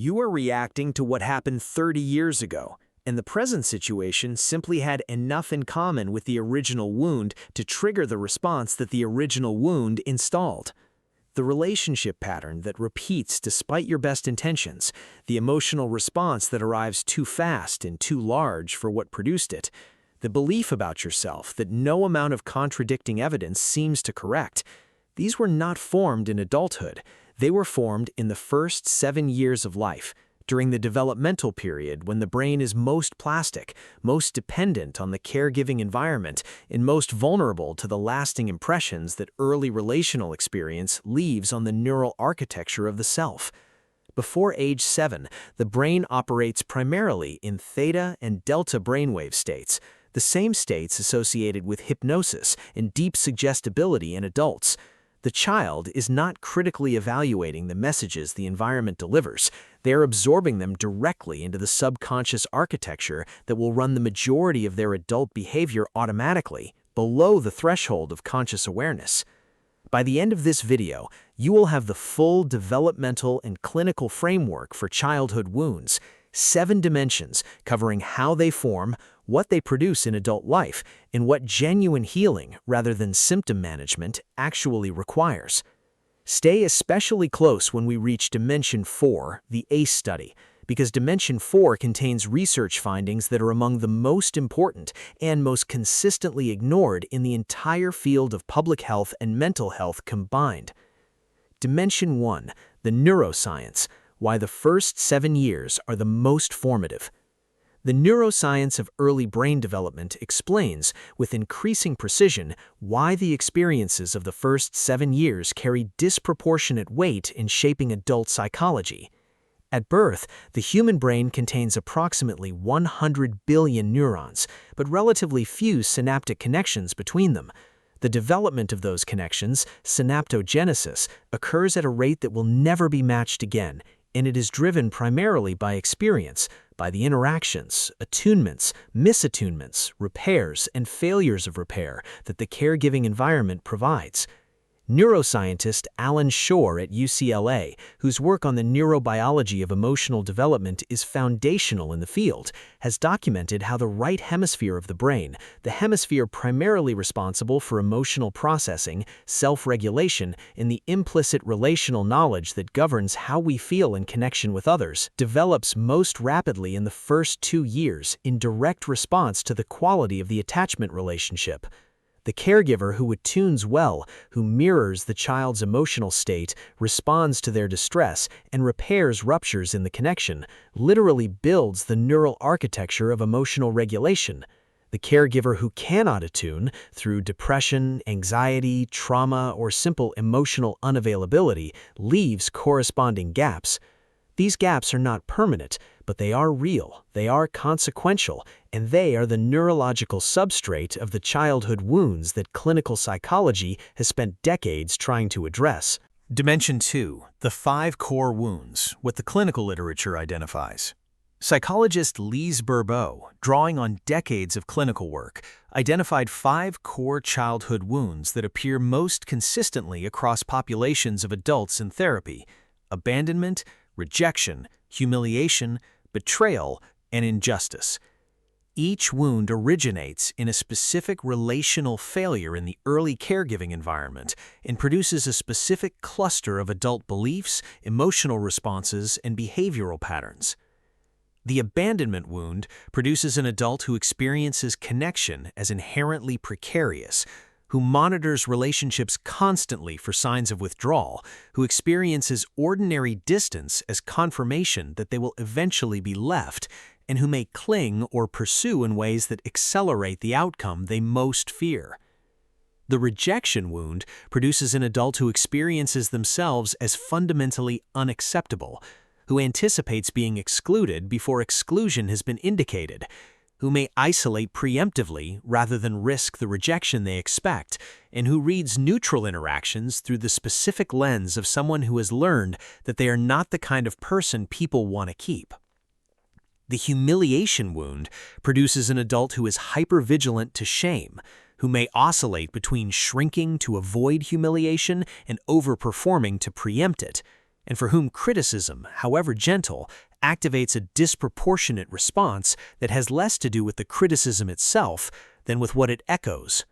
You are reacting to what happened 30 years ago, and the present situation simply had enough in common with the original wound to trigger the response that the original wound installed. The relationship pattern that repeats despite your best intentions, the emotional response that arrives too fast and too large for what produced it, the belief about yourself that no amount of contradicting evidence seems to correct. These were not formed in adulthood. They were formed in the first 7 years of life, during the developmental period when the brain is most plastic, most dependent on the caregiving environment, and most vulnerable to the lasting impressions that early relational experience leaves on the neural architecture of the self. Before age 7, the brain operates primarily in theta and delta brainwave states, the same states associated with hypnosis and deep suggestibility in adults. The child is not critically evaluating the messages the environment delivers. They are absorbing them directly into the subconscious architecture that will run the majority of their adult behavior automatically, below the threshold of conscious awareness. By the end of this video, you will have the full developmental and clinical framework for childhood wounds, 7 dimensions covering how they form, what they produce in adult life, and what genuine healing, rather than symptom management, actually requires. Stay especially close when we reach Dimension 4, the ACE study, because Dimension 4 contains research findings that are among the most important and most consistently ignored in the entire field of public health and mental health combined. Dimension 1, the Neuroscience, why the first 7 years are the most formative. The neuroscience of early brain development explains, with increasing precision, why the experiences of the first 7 years carry disproportionate weight in shaping adult psychology. At birth, the human brain contains approximately 100 billion neurons, but relatively few synaptic connections between them. The development of those connections, synaptogenesis, occurs at a rate that will never be matched again, and it is driven primarily by experience, by the interactions, attunements, misattunements, repairs, and failures of repair that the caregiving environment provides. Neuroscientist Alan Shore at UCLA, whose work on the neurobiology of emotional development is foundational in the field, has documented how the right hemisphere of the brain, the hemisphere primarily responsible for emotional processing, self-regulation, and the implicit relational knowledge that governs how we feel in connection with others, develops most rapidly in the first 2 years in direct response to the quality of the attachment relationship. The caregiver who attunes well, who mirrors the child's emotional state, responds to their distress, and repairs ruptures in the connection, literally builds the neural architecture of emotional regulation. The caregiver who cannot attune, through depression, anxiety, trauma, or simple emotional unavailability, leaves corresponding gaps. These gaps are not permanent, but they are real, they are consequential, and they are the neurological substrate of the childhood wounds that clinical psychology has spent decades trying to address. Dimension 2, the 5 core wounds, what the clinical literature identifies. Psychologist Lise Bourbeau, drawing on decades of clinical work, identified 5 core childhood wounds that appear most consistently across populations of adults in therapy: abandonment, rejection, humiliation, betrayal, and injustice. Each wound originates in a specific relational failure in the early caregiving environment and produces a specific cluster of adult beliefs, emotional responses, and behavioral patterns. The abandonment wound produces an adult who experiences connection as inherently precarious, who monitors relationships constantly for signs of withdrawal, who experiences ordinary distance as confirmation that they will eventually be left, and who may cling or pursue in ways that accelerate the outcome they most fear. The rejection wound produces an adult who experiences themselves as fundamentally unacceptable, who anticipates being excluded before exclusion has been indicated, who may isolate preemptively rather than risk the rejection they expect, and who reads neutral interactions through the specific lens of someone who has learned that they are not the kind of person people want to keep. The humiliation wound produces an adult who is hypervigilant to shame, who may oscillate between shrinking to avoid humiliation and overperforming to preempt it. and for whom criticism, however gentle, activates a disproportionate response that has less to do with the criticism itself than with what it echoes.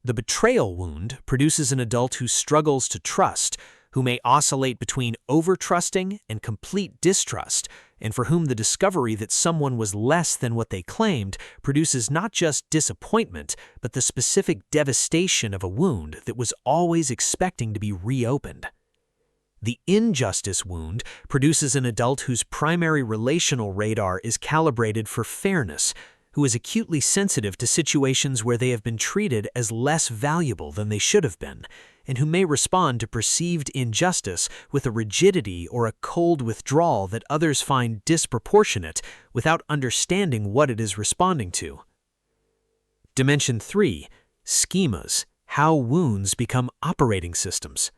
The betrayal wound produces an adult who struggles to trust, who may oscillate between over-trusting and complete distrust, and for whom the discovery that someone was less than what they claimed produces not just disappointment, but the specific devastation of a wound that was always expecting to be reopened. The injustice wound produces an adult whose primary relational radar is calibrated for fairness, who is acutely sensitive to situations where they have been treated as less valuable than they should have been, and who may respond to perceived injustice with a rigidity or a cold withdrawal that others find disproportionate without understanding what it is responding to. Dimension 3. Schemas: How wounds become operating systems.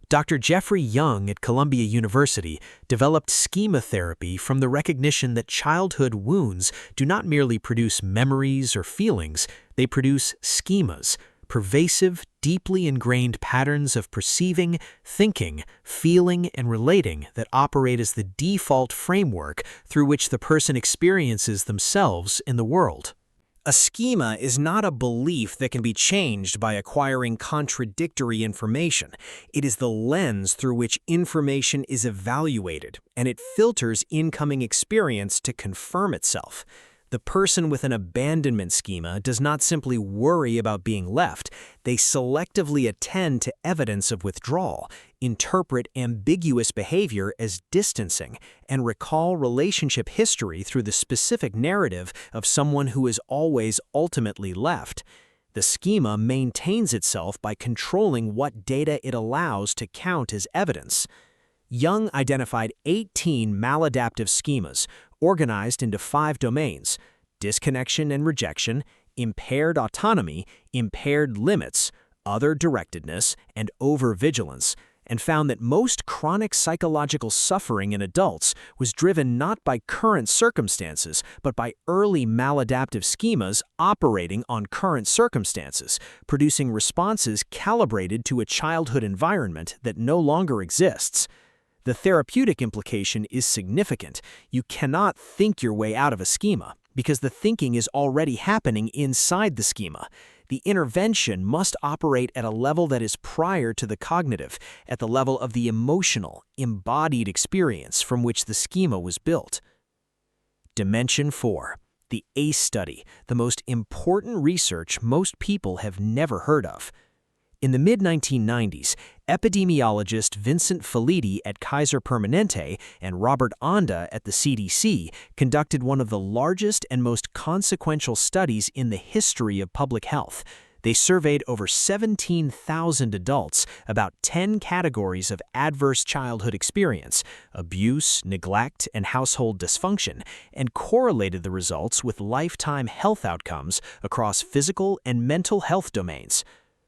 Dr. Jeffrey Young at Columbia University developed schema therapy from the recognition that childhood wounds do not merely produce memories or feelings, they produce schemas, pervasive, deeply ingrained patterns of perceiving, thinking, feeling, and relating that operate as the default framework through which the person experiences themselves in the world. A schema is not a belief that can be changed by acquiring contradictory information. It is the lens through which information is evaluated, and it filters incoming experience to confirm itself. The person with an abandonment schema does not simply worry about being left. They selectively attend to evidence of withdrawal, interpret ambiguous behavior as distancing, and recall relationship history through the specific narrative of someone who is always ultimately left. The schema maintains itself by controlling what data it allows to count as evidence. Young identified 18 maladaptive schemas, organized into 5 domains: disconnection and rejection, impaired autonomy, impaired limits, other directedness, and overvigilance, and found that most chronic psychological suffering in adults was driven not by current circumstances, but by early maladaptive schemas operating on current circumstances, producing responses calibrated to a childhood environment that no longer exists. The therapeutic implication is significant. You cannot think your way out of a schema, because the thinking is already happening inside the schema. The intervention must operate at a level that is prior to the cognitive, at the level of the emotional, embodied experience from which the schema was built. Dimension 4. The ACE study, the most important research most people have never heard of. In the mid-1990s, epidemiologist Vincent Felitti at Kaiser Permanente and Robert Onda at the CDC conducted one of the largest and most consequential studies in the history of public health. They surveyed over 17,000 adults about 10 categories of adverse childhood experience, abuse, neglect, and household dysfunction, and correlated the results with lifetime health outcomes across physical and mental health domains.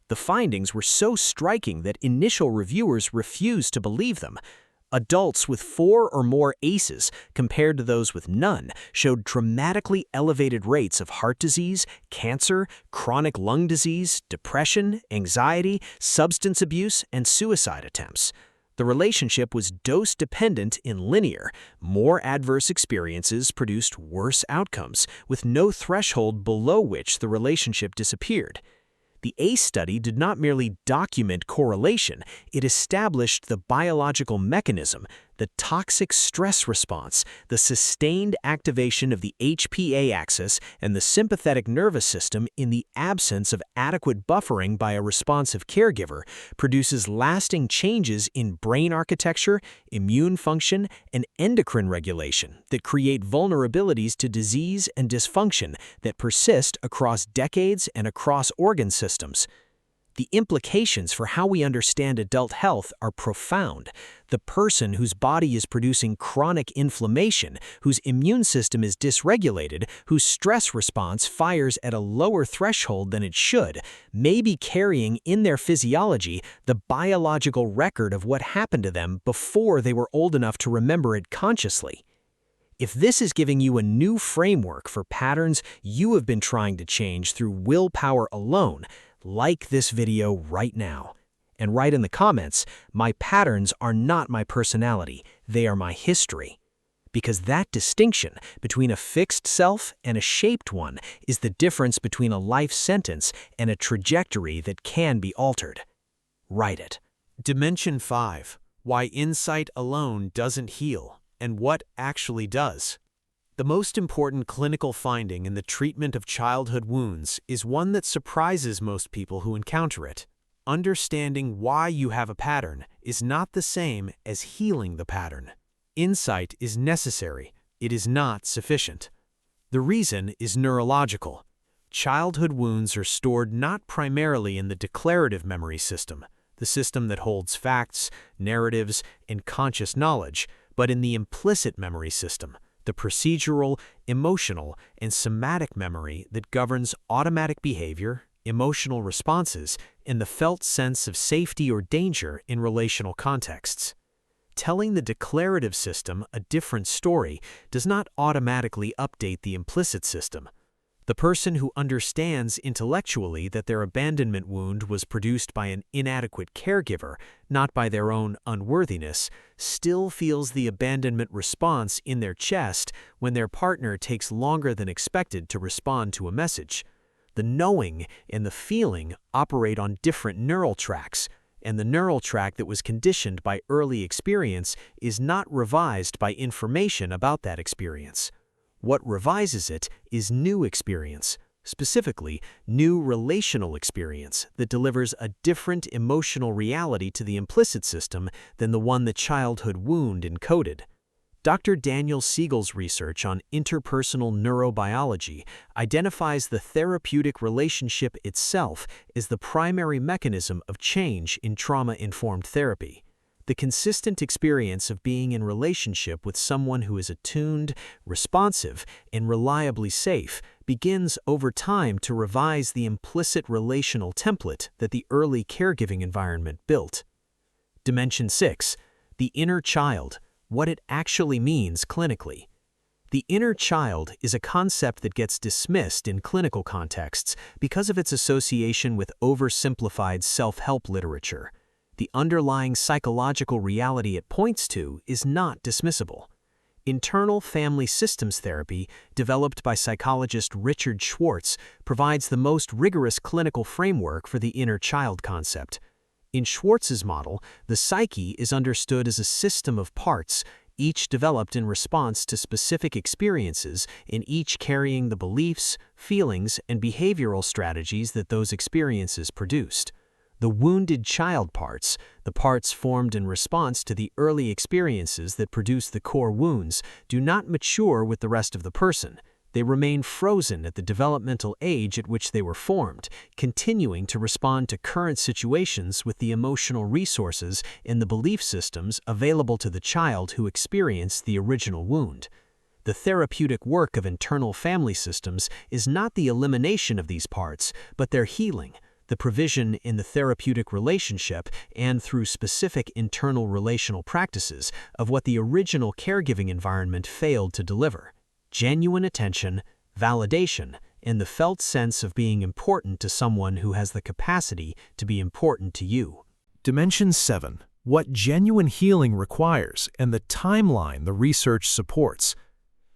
The findings were so striking that initial reviewers refused to believe them. Adults with 4 or more ACEs, compared to those with none, showed dramatically elevated rates of heart disease, cancer, chronic lung disease, depression, anxiety, substance abuse, and suicide attempts. The relationship was dose-dependent and linear. More adverse experiences produced worse outcomes, with no threshold below which the relationship disappeared. The ACE study did not merely document correlation, it established the biological mechanism, the toxic stress response, the sustained activation of the HPA axis and the sympathetic nervous system in the absence of adequate buffering by a responsive caregiver, produces lasting changes in brain architecture, immune function, and endocrine regulation that create vulnerabilities to disease and dysfunction that persist across decades and across organ systems. The implications for how we understand adult health are profound. The person whose body is producing chronic inflammation, whose immune system is dysregulated, whose stress response fires at a lower threshold than it should, may be carrying in their physiology the biological record of what happened to them before they were old enough to remember it consciously. If this is giving you a new framework for patterns you have been trying to change through willpower alone, like this video right now. And write in the comments, my patterns are not my personality, they are my history. Because that distinction between a fixed self and a shaped one is the difference between a life sentence and a trajectory that can be altered. Write it. Dimension 5. Why insight alone doesn't heal, and what actually does. The most important clinical finding in the treatment of childhood wounds is one that surprises most people who encounter it. Understanding why you have a pattern is not the same as healing the pattern. Insight is necessary, it is not sufficient. The reason is neurological. Childhood wounds are stored not primarily in the declarative memory system, the system that holds facts, narratives, and conscious knowledge, but in the implicit memory system, the procedural, emotional, and somatic memory that governs automatic behavior, emotional responses, and the felt sense of safety or danger in relational contexts. Telling the declarative system a different story does not automatically update the implicit system. The person who understands intellectually that their abandonment wound was produced by an inadequate caregiver, not by their own unworthiness, still feels the abandonment response in their chest when their partner takes longer than expected to respond to a message. The knowing and the feeling operate on different neural tracks, and the neural track that was conditioned by early experience is not revised by information about that experience. What revises it is new experience, specifically new relational experience that delivers a different emotional reality to the implicit system than the one the childhood wound encoded. Dr. Daniel Siegel's research on interpersonal neurobiology identifies the therapeutic relationship itself as the primary mechanism of change in trauma-informed therapy. The consistent experience of being in relationship with someone who is attuned, responsive, and reliably safe begins over time to revise the implicit relational template that the early caregiving environment built. Dimension 6. The inner child. What it actually means clinically. The inner child is a concept that gets dismissed in clinical contexts because of its association with oversimplified self-help literature. The underlying psychological reality it points to is not dismissible. Internal family systems therapy, developed by psychologist Richard Schwartz, provides the most rigorous clinical framework for the inner child concept. In Schwartz's model, the psyche is understood as a system of parts, each developed in response to specific experiences, and each carrying the beliefs, feelings, and behavioral strategies that those experiences produced. The wounded child parts, the parts formed in response to the early experiences that produce the core wounds, do not mature with the rest of the person. They remain frozen at the developmental age at which they were formed, continuing to respond to current situations with the emotional resources and the belief systems available to the child who experienced the original wound. The therapeutic work of internal family systems is not the elimination of these parts, but their healing, the provision in the therapeutic relationship and through specific internal relational practices of what the original caregiving environment failed to deliver. Genuine attention, validation, and the felt sense of being important to someone who has the capacity to be important to you. Dimension 7. What genuine healing requires and the timeline the research supports.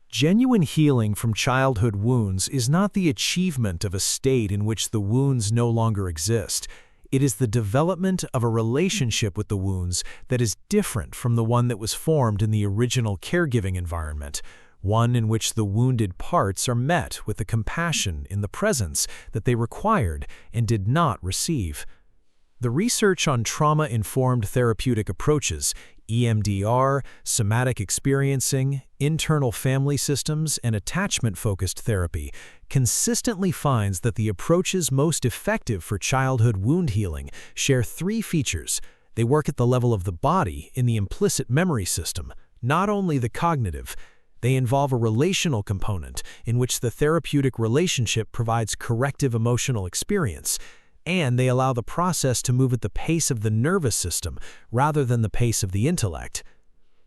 Genuine healing from childhood wounds is not the achievement of a state in which the wounds no longer exist. It is the development of a relationship with the wounds that is different from the one that was formed in the original caregiving environment, one in which the wounded parts are met with the compassion in the presence that they required and did not receive. The research on trauma-informed therapeutic approaches, EMDR, somatic experiencing, internal family systems, and attachment-focused therapy consistently finds that the approaches most effective for childhood wound healing share three features. They work at the level of the body in the implicit memory system, not only the cognitive. They involve a relational component in which the therapeutic relationship provides corrective emotional experience, and they allow the process to move at the pace of the nervous system rather than the pace of the intellect.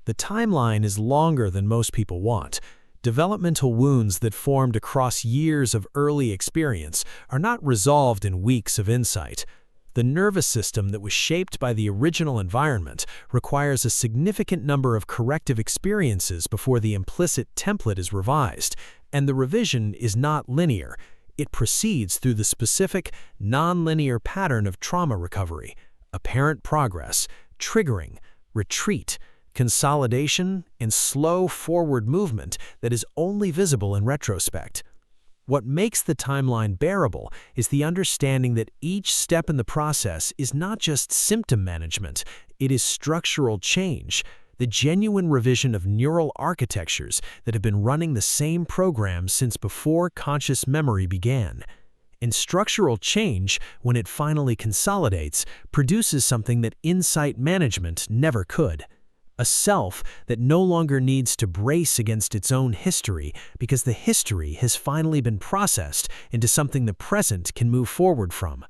The timeline is longer than most people want. Developmental wounds that formed across years of early experience are not resolved in weeks of insight. The nervous system that was shaped by the original environment requires a significant number of corrective experiences before the implicit template is revised, and the revision is not linear. It proceeds through the specific, non-linear pattern of trauma recovery: apparent progress, triggering, retreat, consolidation, and slow forward movement that is only visible in retrospect. What makes the timeline bearable is the understanding that each step in the process is not just symptom management, it is structural change, the genuine revision of neural architectures that have been running the same program since before conscious memory began. And structural change, when it finally consolidates, produces something that insight management never could. A self that no longer needs to brace against its own history because the history has finally been processed into something the present can move forward from.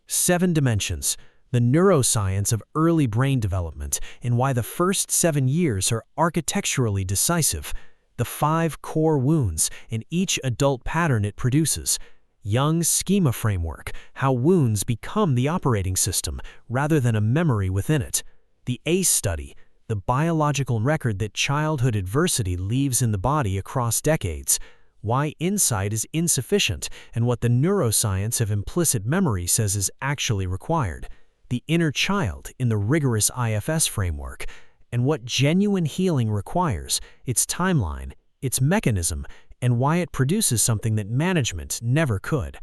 7 dimensions, the neuroscience of early brain development and why the first 7 years are architecturally decisive. The 5 core wounds and each adult pattern it produces. Jung's schema framework, how wounds become the operating system rather than a memory within it. The ACE study, the biological record that childhood adversity leaves in the body across decades, why insight is insufficient and what the neuroscience of implicit memory says is actually required, the inner child in the rigorous IFS framework, and what genuine healing requires, its timeline, its mechanism, and why it produces something that management never could.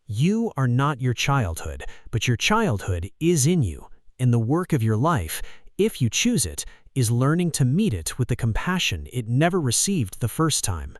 You are not your childhood, but your childhood is in you, and the work of your life, if you choose it, is learning to meet it with the compassion it never received the first time.